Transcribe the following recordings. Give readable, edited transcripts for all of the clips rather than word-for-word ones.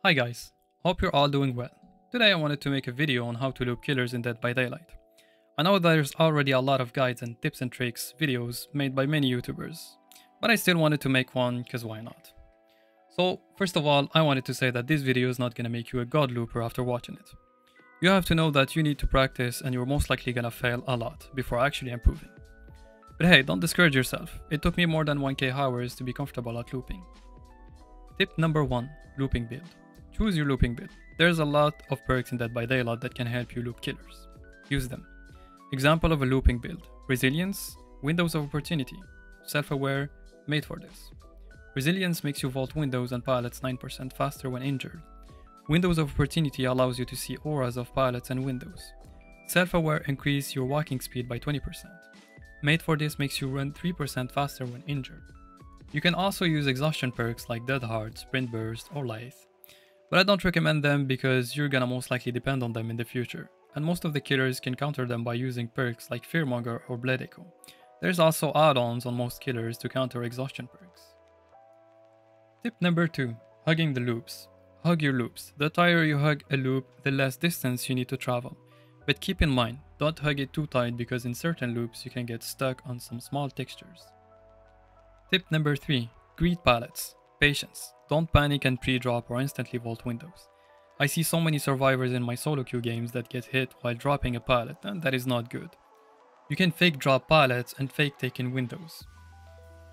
Hi guys, hope you're all doing well. Today I wanted to make a video on how to loop killers in Dead by Daylight. I know there's already a lot of guides and tips and tricks videos made by many YouTubers, but I still wanted to make one cause why not. So first of all, I wanted to say that this video is not gonna make you a god looper after watching it. You have to know that you need to practice and you're most likely gonna fail a lot before actually improving. But hey, don't discourage yourself. It took me more than 1k hours to be comfortable at looping. Tip number 1, looping build. Choose your looping build. There's a lot of perks in Dead by Daylight that can help you loop killers. Use them. Example of a looping build: Resilience, Windows of Opportunity, Self-Aware, made for this. Resilience makes you vault windows and pilots 9% faster when injured. Windows of Opportunity allows you to see auras of pilots and windows. Self-Aware increases your walking speed by 20%. Made for this makes you run 3% faster when injured. You can also use exhaustion perks like Dead Hard, Sprint Burst, or Lithe, but I don't recommend them because you're gonna most likely depend on them in the future, and most of the killers can counter them by using perks like Fearmonger or Blade Echo. There's also add-ons on most killers to counter exhaustion perks. Tip number 2, hugging the loops. Hug your loops. The tighter you hug a loop, the less distance you need to travel. But keep in mind, don't hug it too tight because in certain loops you can get stuck on some small textures. Tip number 3, greet pallets. Patience. Don't panic and pre-drop or instantly vault windows. I see so many survivors in my solo queue games that get hit while dropping a pallet, and that is not good. You can fake drop pallets and fake take in windows.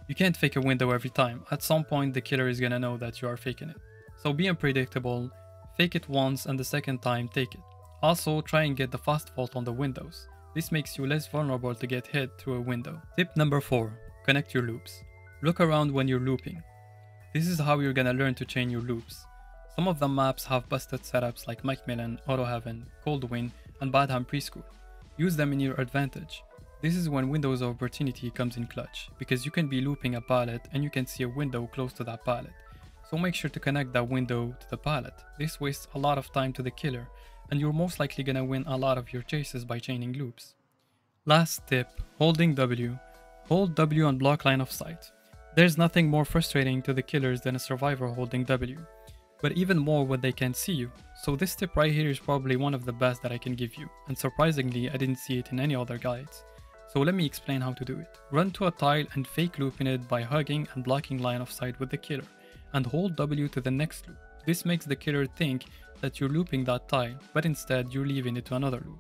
You can't fake a window every time. At some point the killer is gonna know that you are faking it. So be unpredictable, fake it once and the second time take it. Also try and get the fast vault on the windows. This makes you less vulnerable to get hit through a window. Tip number 4, connect your loops. Look around when you're looping. This is how you're gonna learn to chain your loops. Some of the maps have busted setups like Macmillan, Auto Heaven, Coldwind, and Badham Preschool. Use them in your advantage. This is when Windows of Opportunity comes in clutch, because you can be looping a pallet and you can see a window close to that pallet. So make sure to connect that window to the pallet. This wastes a lot of time to the killer, and you're most likely gonna win a lot of your chases by chaining loops. Last tip, holding W. Hold W and block line of sight. There's nothing more frustrating to the killers than a survivor holding W, but even more when they can't see you. So this tip right here is probably one of the best that I can give you, and surprisingly I didn't see it in any other guides. So let me explain how to do it. Run to a tile and fake looping it by hugging and blocking line of sight with the killer, and hold W to the next loop. This makes the killer think that you're looping that tile, but instead you're leaving it to another loop.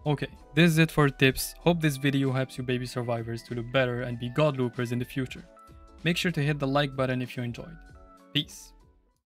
Okay, this is it for tips. Hope this video helps you baby survivors to loop better and be god loopers in the future. Make sure to hit the like button if you enjoyed. Peace.